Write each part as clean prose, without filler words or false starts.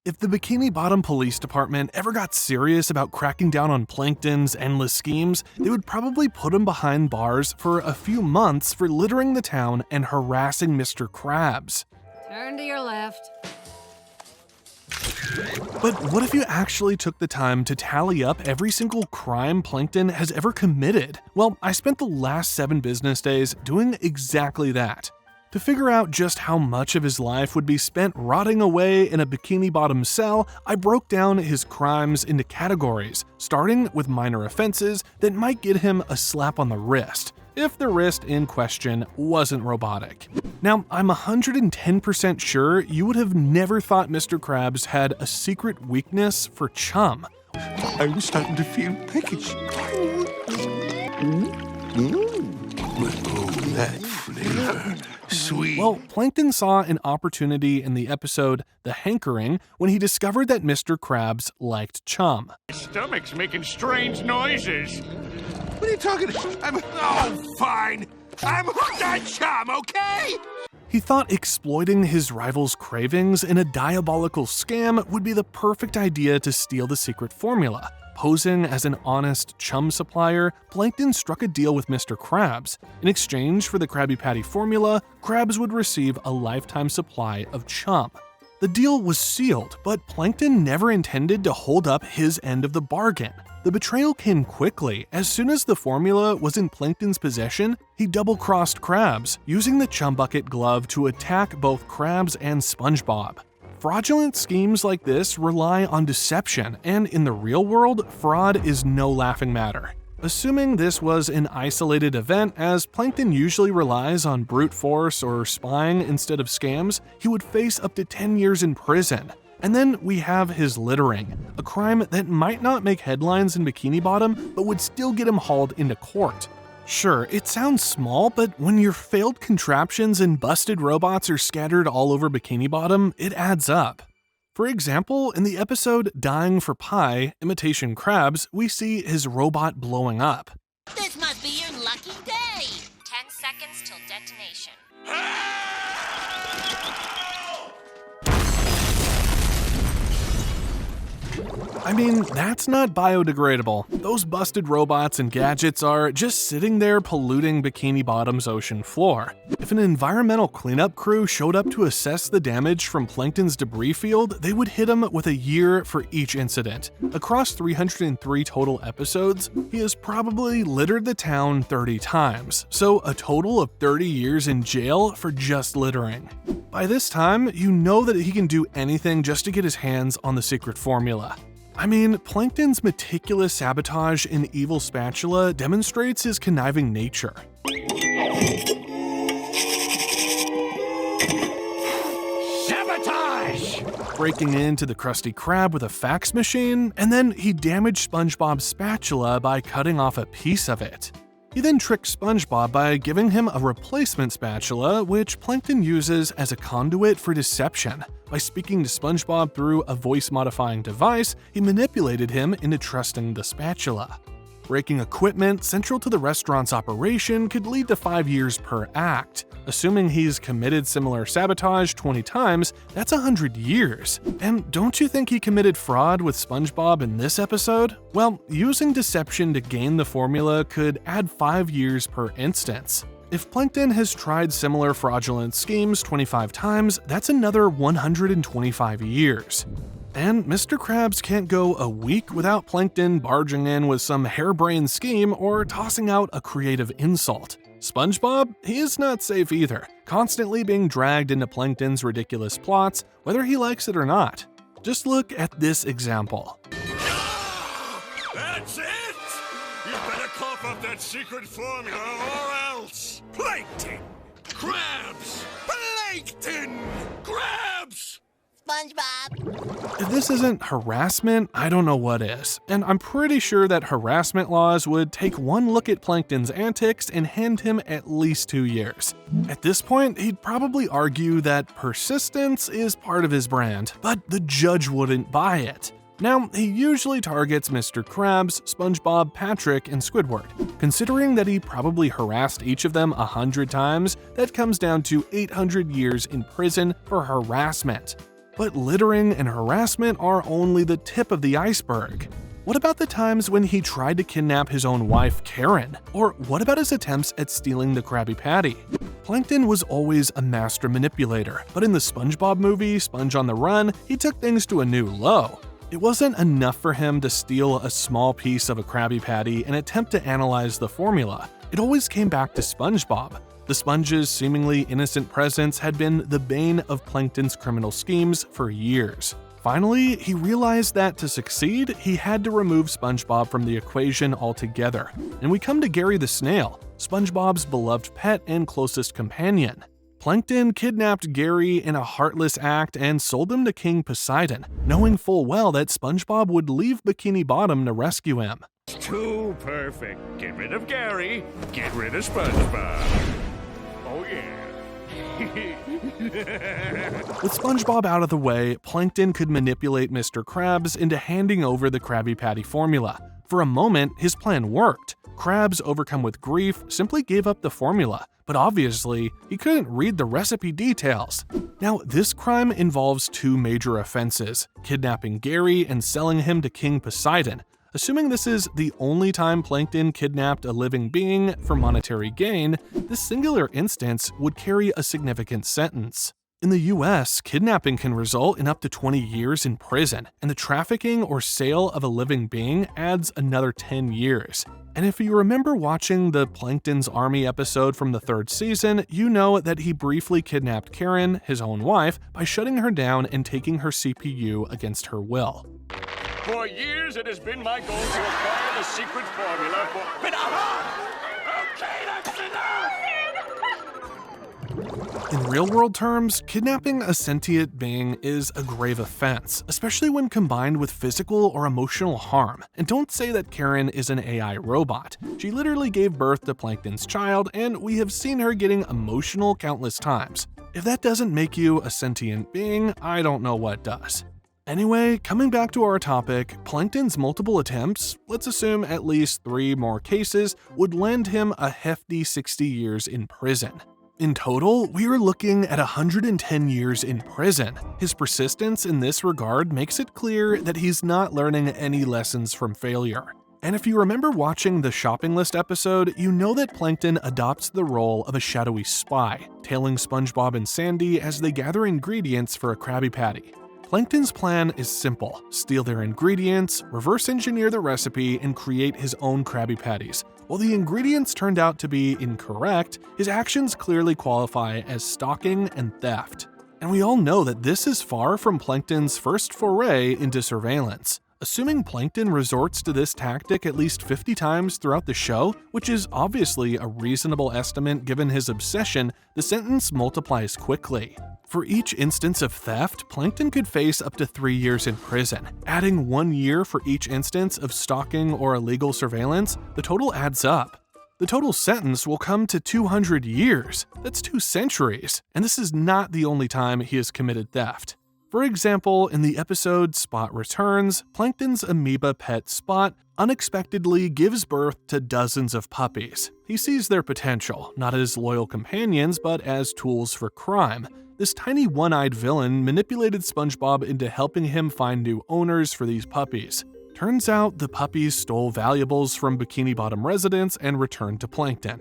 If the Bikini Bottom Police Department ever got serious about cracking down on Plankton's endless schemes, they would probably put him behind bars for a few months for littering the town and harassing Mr. Krabs. Turn to your left. But what if you actually took the time to tally up every single crime Plankton has ever committed? Well, I spent the last 7 business days doing exactly that. To figure out just how much of his life would be spent rotting away in a Bikini Bottom cell, I broke down his crimes into categories, starting with minor offenses that might get him a slap on the wrist, if the wrist in question wasn't robotic. Now, I'm 110% sure you would have never thought Mr. Krabs had a secret weakness for chum. I'm starting to feel peckish. Oh, that flavor. Sweet. Well, Plankton saw an opportunity in the episode The Hankering when he discovered that Mr. Krabs liked chum. My stomach's making strange noises. What are you talking about? Oh, fine. I'm hooked on chum, okay? He thought exploiting his rival's cravings in a diabolical scam would be the perfect idea to steal the secret formula. Posing as an honest chum supplier, Plankton struck a deal with Mr. Krabs. In exchange for the Krabby Patty formula, Krabs would receive a lifetime supply of chum. The deal was sealed, but Plankton never intended to hold up his end of the bargain. The betrayal came quickly. As soon as the formula was in Plankton's possession, he double-crossed Krabs, using the chum bucket glove to attack both Krabs and SpongeBob. Fraudulent schemes like this rely on deception, and in the real world, fraud is no laughing matter. Assuming this was an isolated event, as Plankton usually relies on brute force or spying instead of scams, he would face up to 10 years in prison. And then we have his littering, a crime that might not make headlines in Bikini Bottom, but would still get him hauled into court. Sure, it sounds small, but when your failed contraptions and busted robots are scattered all over Bikini Bottom, it adds up. For example, in the episode Dying for Pie, Imitation Krabs, we see his robot blowing up. This must be your lucky day. 10 seconds till detonation. I mean, that's not biodegradable. Those busted robots and gadgets are just sitting there polluting Bikini Bottom's ocean floor. If an environmental cleanup crew showed up to assess the damage from Plankton's debris field, they would hit him with a year for each incident. Across 303 total episodes, he has probably littered the town 30 times, so a total of 30 years in jail for just littering. By this time, you know that he can do anything just to get his hands on the secret formula. I mean, Plankton's meticulous sabotage in Evil Spatula demonstrates his conniving nature. Sabotage! Breaking into the Krusty Krab with a fax machine, and then he damaged SpongeBob's spatula by cutting off a piece of it. He then tricked SpongeBob by giving him a replacement spatula, which Plankton uses as a conduit for deception. By speaking to SpongeBob through a voice-modifying device, he manipulated him into trusting the spatula. Breaking equipment central to the restaurant's operation could lead to 5 years per act. Assuming he's committed similar sabotage 20 times, that's 100 years. And don't you think he committed fraud with SpongeBob in this episode? Well, using deception to gain the formula could add 5 years per instance. If Plankton has tried similar fraudulent schemes 25 times, that's another 125 years. And Mr. Krabs can't go a week without Plankton barging in with some harebrained scheme or tossing out a creative insult. SpongeBob, he is not safe either, constantly being dragged into Plankton's ridiculous plots, whether he likes it or not. Just look at this example. That's it! You better cough up that secret formula or else! Plankton! Krabs! Plankton! Krabs! SpongeBob. If this isn't harassment, I don't know what is. And I'm pretty sure that harassment laws would take one look at Plankton's antics and hand him at least 2 years. At this point, he'd probably argue that persistence is part of his brand, but the judge wouldn't buy it. Now, he usually targets Mr. Krabs, SpongeBob, Patrick, and Squidward. Considering that he probably harassed each of them 100 times, that comes down to 800 years in prison for harassment. But littering and harassment are only the tip of the iceberg. What about the times when he tried to kidnap his own wife, Karen? Or what about his attempts at stealing the Krabby Patty? Plankton was always a master manipulator, but in the SpongeBob movie, Sponge on the Run, he took things to a new low. It wasn't enough for him to steal a small piece of a Krabby Patty and attempt to analyze the formula. It always came back to SpongeBob. The Sponge's seemingly innocent presence had been the bane of Plankton's criminal schemes for years. Finally, he realized that to succeed, he had to remove SpongeBob from the equation altogether. And we come to Gary the Snail, SpongeBob's beloved pet and closest companion. Plankton kidnapped Gary in a heartless act and sold him to King Poseidon, knowing full well that SpongeBob would leave Bikini Bottom to rescue him. Too perfect. Get rid of Gary, get rid of SpongeBob. Oh yeah. With SpongeBob out of the way, Plankton could manipulate Mr. Krabs into handing over the Krabby Patty formula. For a moment, his plan worked. Krabs, overcome with grief, simply gave up the formula, but obviously, he couldn't read the recipe details. Now, this crime involves two major offenses: kidnapping Gary and selling him to King Poseidon. Assuming this is the only time Plankton kidnapped a living being for monetary gain, this singular instance would carry a significant sentence. In the US, kidnapping can result in up to 20 years in prison, and the trafficking or sale of a living being adds another 10 years. And if you remember watching the Plankton's Army episode from the 3rd season, you know that he briefly kidnapped Karen, his own wife, by shutting her down and taking her CPU against her will. For years, it has been my goal to acquire the secret formula for... But okay, that's enough! In real-world terms, kidnapping a sentient being is a grave offense, especially when combined with physical or emotional harm. And don't say that Karen is an AI robot. She literally gave birth to Plankton's child, and we have seen her getting emotional countless times. If that doesn't make you a sentient being, I don't know what does. Anyway, coming back to our topic, Plankton's multiple attempts, let's assume at least 3 more cases, would land him a hefty 60 years in prison. In total, we are looking at 110 years in prison. His persistence in this regard makes it clear that he's not learning any lessons from failure. And if you remember watching the shopping list episode, you know that Plankton adopts the role of a shadowy spy, tailing SpongeBob and Sandy as they gather ingredients for a Krabby Patty. Plankton's plan is simple: steal their ingredients, reverse engineer the recipe, and create his own Krabby Patties. While the ingredients turned out to be incorrect, his actions clearly qualify as stalking and theft. And we all know that this is far from Plankton's first foray into surveillance. Assuming Plankton resorts to this tactic at least 50 times throughout the show, which is obviously a reasonable estimate given his obsession, the sentence multiplies quickly. For each instance of theft, Plankton could face up to 3 years in prison. Adding 1 year for each instance of stalking or illegal surveillance, the total adds up. The total sentence will come to 200 years. That's 2 centuries. And this is not the only time he has committed theft. For example, in the episode Spot Returns, Plankton's amoeba pet Spot unexpectedly gives birth to dozens of puppies. He sees their potential, not as loyal companions, but as tools for crime. This tiny one-eyed villain manipulated SpongeBob into helping him find new owners for these puppies. Turns out the puppies stole valuables from Bikini Bottom residents and returned to Plankton.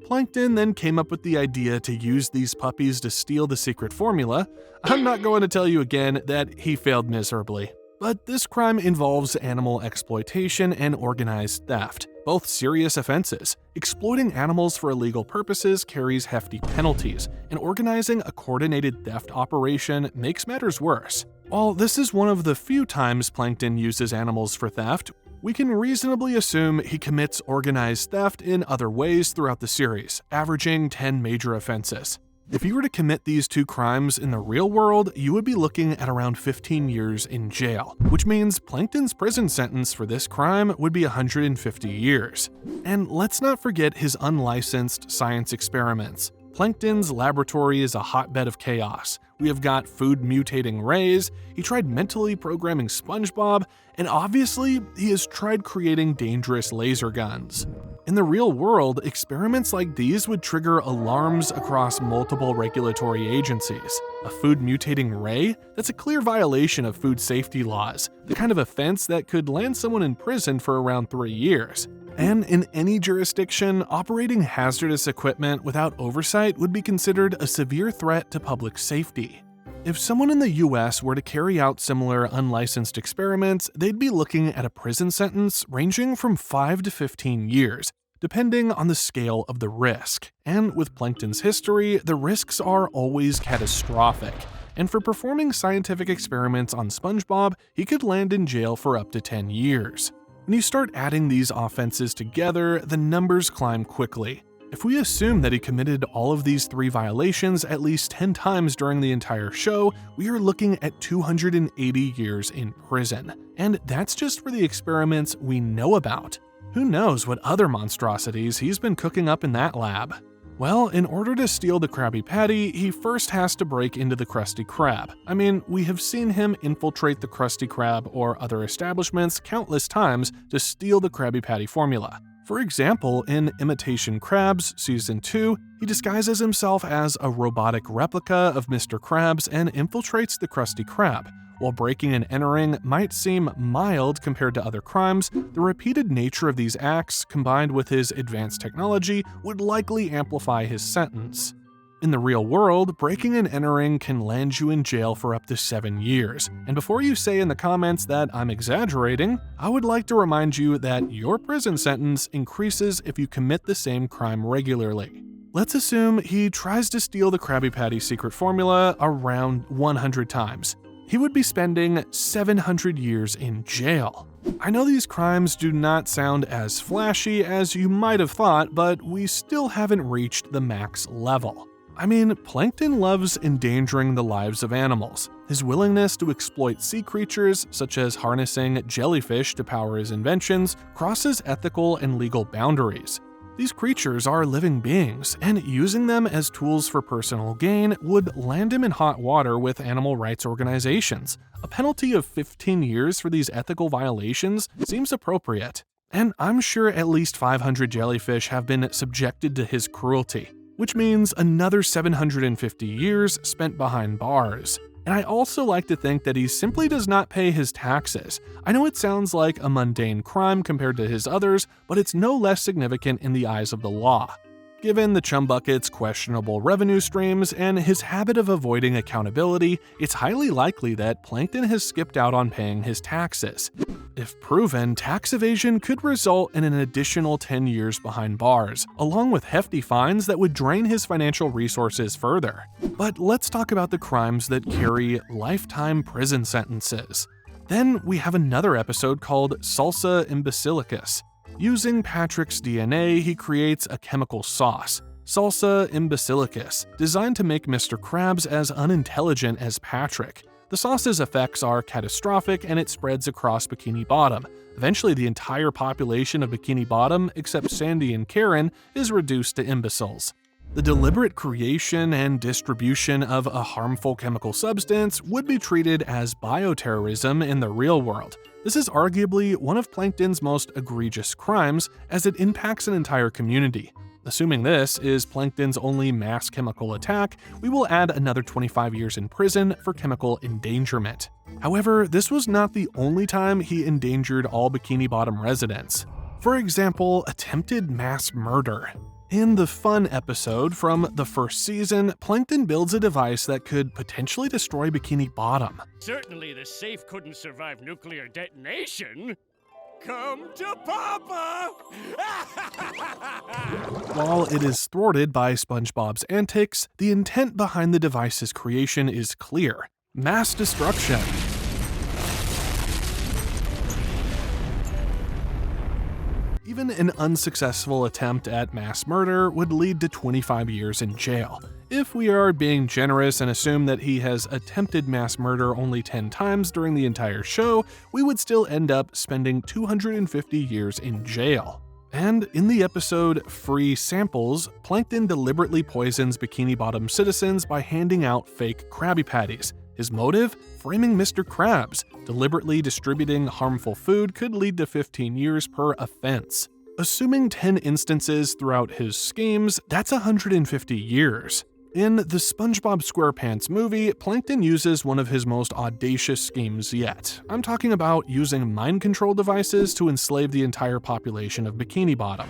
Plankton then came up with the idea to use these puppies to steal the secret formula. I'm not going to tell you again that he failed miserably. But this crime involves animal exploitation and organized theft, both serious offenses. Exploiting animals for illegal purposes carries hefty penalties, and organizing a coordinated theft operation makes matters worse. While this is one of the few times Plankton uses animals for theft, we can reasonably assume he commits organized theft in other ways throughout the series, averaging 10 major offenses. If you were to commit these 2 crimes in the real world, you would be looking at around 15 years in jail, which means Plankton's prison sentence for this crime would be 150 years. And let's not forget his unlicensed science experiments. Plankton's laboratory is a hotbed of chaos. We have got food mutating rays, he tried mentally programming SpongeBob, and obviously, he has tried creating dangerous laser guns. In the real world, experiments like these would trigger alarms across multiple regulatory agencies. A food mutating ray? That's a clear violation of food safety laws, the kind of offense that could land someone in prison for around 3 years. And in any jurisdiction, operating hazardous equipment without oversight would be considered a severe threat to public safety. If someone in the US were to carry out similar unlicensed experiments, they'd be looking at a prison sentence ranging from 5 to 15 years, depending on the scale of the risk. And with Plankton's history, the risks are always catastrophic. And for performing scientific experiments on SpongeBob, he could land in jail for up to 10 years. When you start adding these offenses together, the numbers climb quickly. If we assume that he committed all of these 3 violations at least 10 times during the entire show, we are looking at 280 years in prison. And that's just for the experiments we know about. Who knows what other monstrosities he's been cooking up in that lab? Well, in order to steal the Krabby Patty, he first has to break into the Krusty Krab. I mean, we have seen him infiltrate the Krusty Krab or other establishments countless times to steal the Krabby Patty formula. For example, in Imitation Krabs Season 2, he disguises himself as a robotic replica of Mr. Krabs and infiltrates the Krusty Krab. While breaking and entering might seem mild compared to other crimes, the repeated nature of these acts, combined with his advanced technology, would likely amplify his sentence. In the real world, breaking and entering can land you in jail for up to 7 years. And before you say in the comments that I'm exaggerating, I would like to remind you that your prison sentence increases if you commit the same crime regularly. Let's assume he tries to steal the Krabby Patty secret formula around 100 times. He would be spending 700 years in jail. I know these crimes do not sound as flashy as you might have thought, but we still haven't reached the max level. I mean, Plankton loves endangering the lives of animals. His willingness to exploit sea creatures, such as harnessing jellyfish to power his inventions, crosses ethical and legal boundaries. These creatures are living beings, and using them as tools for personal gain would land him in hot water with animal rights organizations. A penalty of 15 years for these ethical violations seems appropriate. And I'm sure at least 500 jellyfish have been subjected to his cruelty, which means another 750 years spent behind bars. And I also like to think that he simply does not pay his taxes. I know it sounds like a mundane crime compared to his others, but it's no less significant in the eyes of the law. Given the Chum Bucket's questionable revenue streams and his habit of avoiding accountability, it's highly likely that Plankton has skipped out on paying his taxes. If proven, tax evasion could result in an additional 10 years behind bars, along with hefty fines that would drain his financial resources further. But let's talk about the crimes that carry lifetime prison sentences. Then we have another episode called Salsa Imbecilicus. Using Patrick's DNA, he creates a chemical sauce, Salsa Imbecilicus, designed to make Mr. Krabs as unintelligent as Patrick. The sauce's effects are catastrophic and it spreads across Bikini Bottom. Eventually, the entire population of Bikini Bottom, except Sandy and Karen, is reduced to imbeciles. The deliberate creation and distribution of a harmful chemical substance would be treated as bioterrorism in the real world. This is arguably one of Plankton's most egregious crimes, as it impacts an entire community. Assuming this is Plankton's only mass chemical attack, we will add another 25 years in prison for chemical endangerment. However, this was not the only time he endangered all Bikini Bottom residents. For example, attempted mass murder. In the fun episode from the first season, Plankton builds a device that could potentially destroy Bikini Bottom. Certainly the safe couldn't survive nuclear detonation. Come to Papa! While it is thwarted by SpongeBob's antics, the intent behind the device's creation is clear: mass destruction. Even an unsuccessful attempt at mass murder would lead to 25 years in jail. If we are being generous and assume that he has attempted mass murder only 10 times during the entire show, we would still end up spending 250 years in jail. And in the episode Free Samples, Plankton deliberately poisons Bikini Bottom citizens by handing out fake Krabby Patties. His motive? Framing Mr. Krabs. Deliberately distributing harmful food could lead to 15 years per offense. Assuming 10 instances throughout his schemes, that's 150 years. In the SpongeBob SquarePants movie, Plankton uses one of his most audacious schemes yet. I'm talking about using mind control devices to enslave the entire population of Bikini Bottom.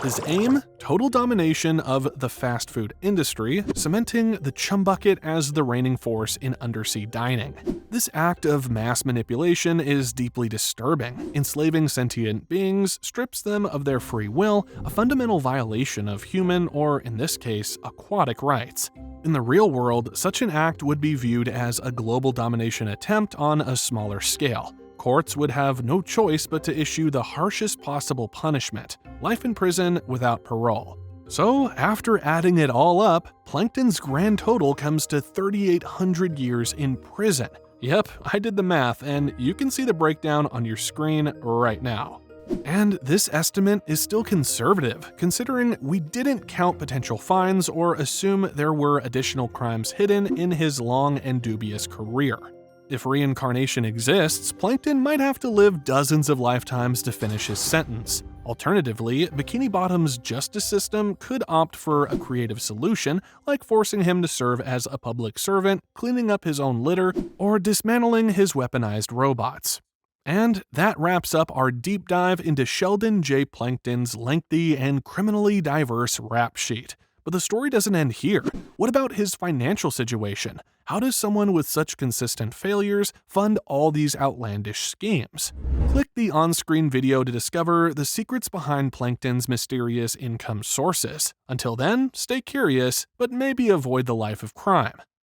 His aim? Total domination of the fast food industry, cementing the chum bucket as the reigning force in undersea dining. This act of mass manipulation is deeply disturbing. Enslaving sentient beings strips them of their free will, a fundamental violation of human, or in this case, aquatic rights. In the real world, such an act would be viewed as a global domination attempt on a smaller scale. Courts would have no choice but to issue the harshest possible punishment, life in prison without parole. So, after adding it all up, Plankton's grand total comes to 3,800 years in prison. Yep, I did the math, and you can see the breakdown on your screen right now. And this estimate is still conservative, considering we didn't count potential fines or assume there were additional crimes hidden in his long and dubious career. If reincarnation exists, Plankton might have to live dozens of lifetimes to finish his sentence. Alternatively, Bikini Bottom's justice system could opt for a creative solution, like forcing him to serve as a public servant, cleaning up his own litter, or dismantling his weaponized robots. And that wraps up our deep dive into Sheldon J. Plankton's lengthy and criminally diverse rap sheet. But the story doesn't end here. What about his financial situation? How does someone with such consistent failures fund all these outlandish schemes? Click the on-screen video to discover the secrets behind Plankton's mysterious income sources. Until then, stay curious, but maybe avoid the life of crime.